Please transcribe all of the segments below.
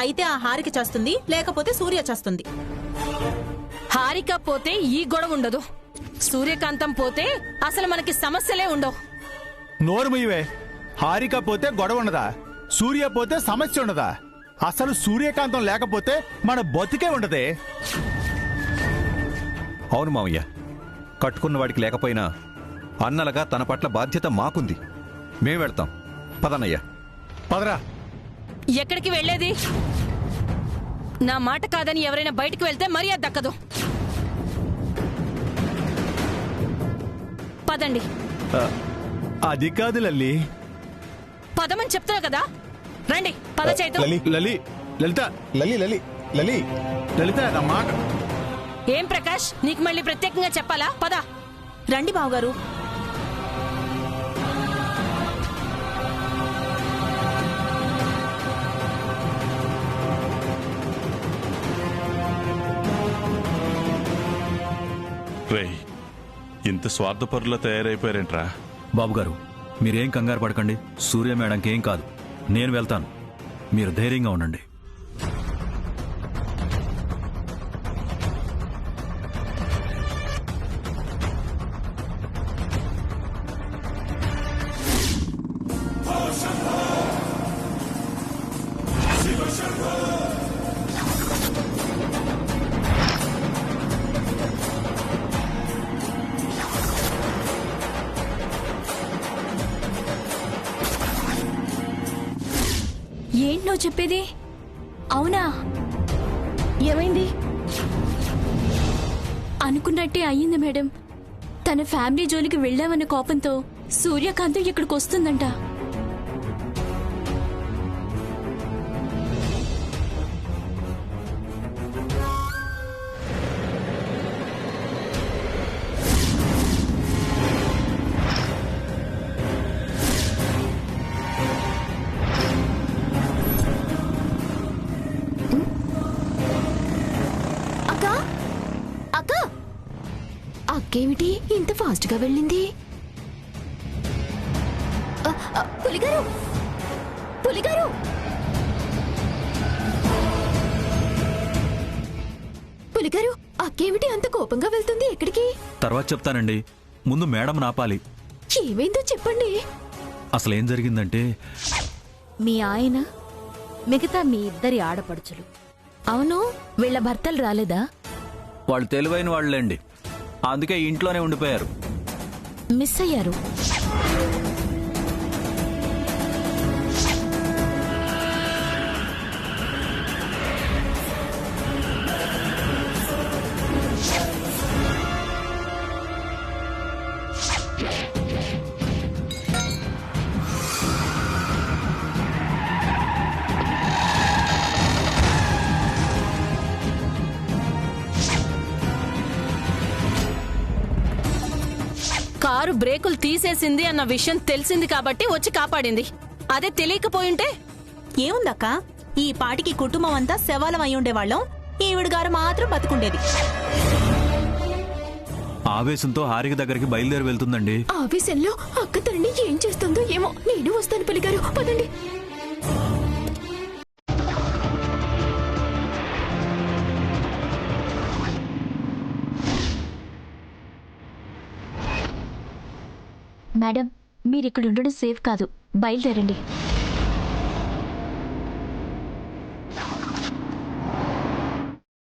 అయితే ఆ హారిక చేస్తుంది, లేకపోతే సూర్య చేస్తుంది. హారిక పోతే ఈ గొడవ ఉండదు, సూర్యకాంతం పోతే అసలు మనకి సమస్యలే ఉండవు. నోరు ముయ్యవే. హారిక పోతే గొడవ ఉండదా? సూర్య పోతే సమస్య ఉండదా? అసలు సూర్యకాంతం లేకపోతే మన బతికే ఉండదే. అవును మావయ్య, కట్టుకున్న వాడికి లేకపోయినా అన్నలుగా తన పట్ల బాధ్యత మాకుంది. మేం వెళ్తాం. పదనయ్యా. పదరా. ఎక్కడికి వెళ్లేది? నా మాట కాదని ఎవరైనా బయటికి వెళ్తే మర్యాద దక్కదు. పదండి. అది కాదు లల్లి. పదమని చెప్తున్నా కదా, రండి. పద చైతు. లలి, లలిత, లలి లలి లలి లలిత నా మాట. ఏం ప్రకాష్, నీకు మళ్ళీ ప్రత్యేకంగా చెప్పాలా? పద. రండి బావగారు. రేయ్, ఇంత స్వార్థపరులా తయారైపోయారేంట్రా? బాబుగారు, మీరేం కంగారు పడకండి. సూర్య మేడంకి ఏం కాదు. నేను వెళ్తాను, మీరు ధైర్యంగా ఉండండి. ఏంటో చెప్పేది? అవునా? ఏమైంది? అనుకున్నట్టే అయ్యింది మేడం. తన ఫ్యామిలీ జోలికి వెళ్ళామన్న కోపంతో సూర్యకాంతం ఇక్కడికి వస్తుందంట. అక్కేమిటి ఇంత ఫాస్ట్ గా వెళ్ళింది? పులిగారు, పులిగారు! పులిగారు, అక్కేమిటి అంత కోపంగా వెళ్తుంది? ఎక్కడికి? తర్వాత చెప్తానండి, ముందు మేడం నాపాలి. ఏమైందో చెప్పండి. అసలేం జరిగిందంటే, మీ ఆయన మిగతా మీ ఇద్దరి ఆడపడుచులు, అవును, వీళ్ళ భర్తలు రాలేదా? వాళ్ళు తెలివైన వాళ్ళండి, అందుకే ఇంట్లోనే ఉండిపోయారు. మిస్ అయ్యారు. కారు బ్రేకులు తీసేసింది అన్న విషయం తెలిసింది కాబట్టి వచ్చి కాపాడింది. అదే తెలియకపోయింటే ఏముందక్క, ఈ పాటికి కుటుంబం అంతా శవాలం అయి ఉండేవాళ్ళం. ఈవిడగారు మాత్రం బతుకుండేది. ఆవేశంతో హారిక దగ్గరికి బయలుదేరి వెళ్తుందండి. ఆవేశంలో అక్క తనని ఏం చేస్తుందో ఏమో. నేను వస్తాను పులిగారు, పదండి. మేడం, మీరిక్కడ ఉండడం సేఫ్ కాదు, బయలుదేరండి.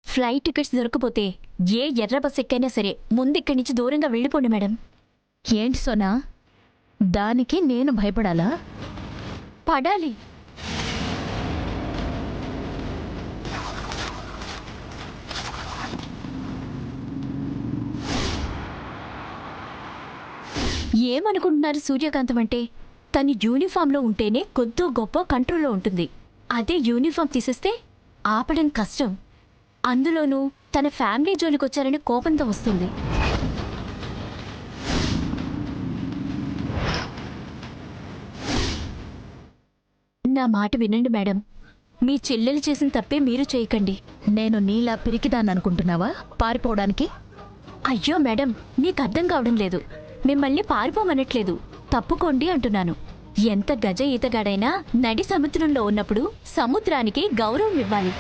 ఫ్లైట్ టికెట్స్ దొరకపోతే ఏ ఎర్ర బస్ ఎక్కైనా సరే ముందు ఇక్కడి నుంచి దూరంగా వెళ్ళిపోండి మేడం. ఏంటి సోనా, దానికి నేను భయపడాలా? పడాలి. ఏమనుకుంటున్నారు? సూర్యకాంతం అంటే తను యూనిఫామ్లో ఉంటేనే కొద్దో గొప్ప కంట్రోల్లో ఉంటుంది. అదే యూనిఫామ్ తీసేస్తే ఆపడం కష్టం. అందులోనూ తన ఫ్యామిలీ జోలికి వచ్చారని కోపంతో వస్తుంది. నా మాట వినండి మేడం, మీ చెల్లెలు చేసిన తప్పే మీరు చేయకండి. నేను నీలా పిరికిదాన్ననుకుంటున్నావా పారిపోవడానికి? అయ్యో మేడం, నీకు అర్థం కావడం లేదు. మిమ్మల్ని పారిపోమనట్లేదు, తప్పుకోండి అంటున్నాను. ఎంత గజ ఈతగాడైనా నడి సముద్రంలో ఉన్నప్పుడు సముద్రానికి గౌరవం ఇవ్వాలి.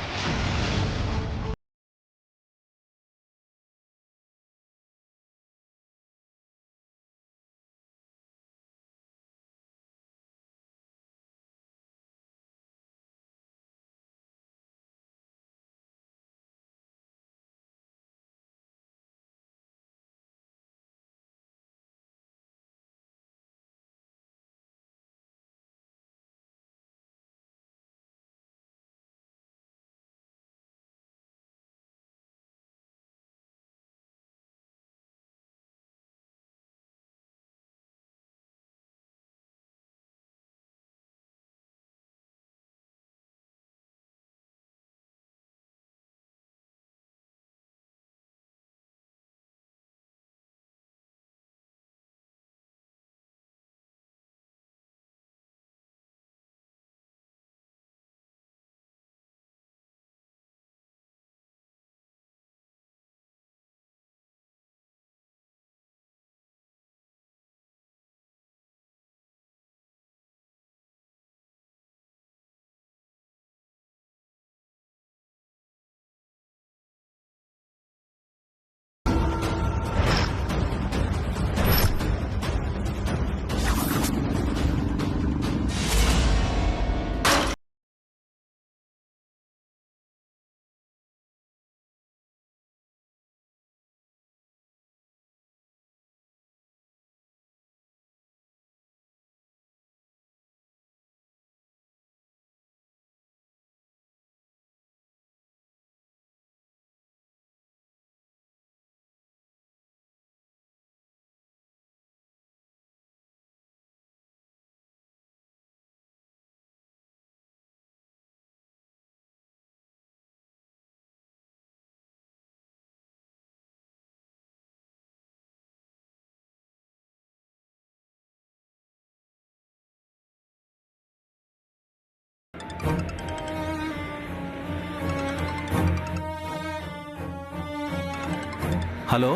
హలో,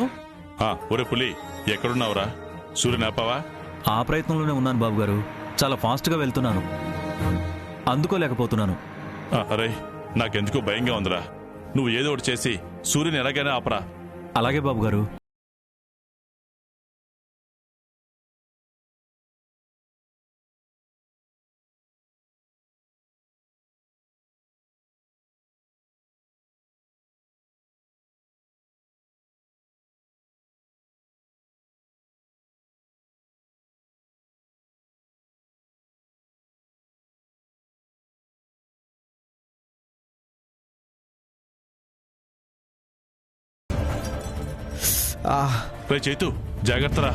ఒరే పులి, ఎక్కడున్నావురా? సూర్యుని ఆపావా? ఆ ప్రయత్నంలోనే ఉన్నాను బాబు గారు. చాలా ఫాస్ట్గా వెళ్తున్నాను, అందుకోలేకపోతున్నాను. అరే, నాకెందుకో భయంగా ఉందిరా. నువ్వు ఏదో ఒకటి చేసి సూర్యుని ఎలాగైనా ఆపరా. అలాగే బాబు గారు. రే చైతు, జాగ్రత్తరా.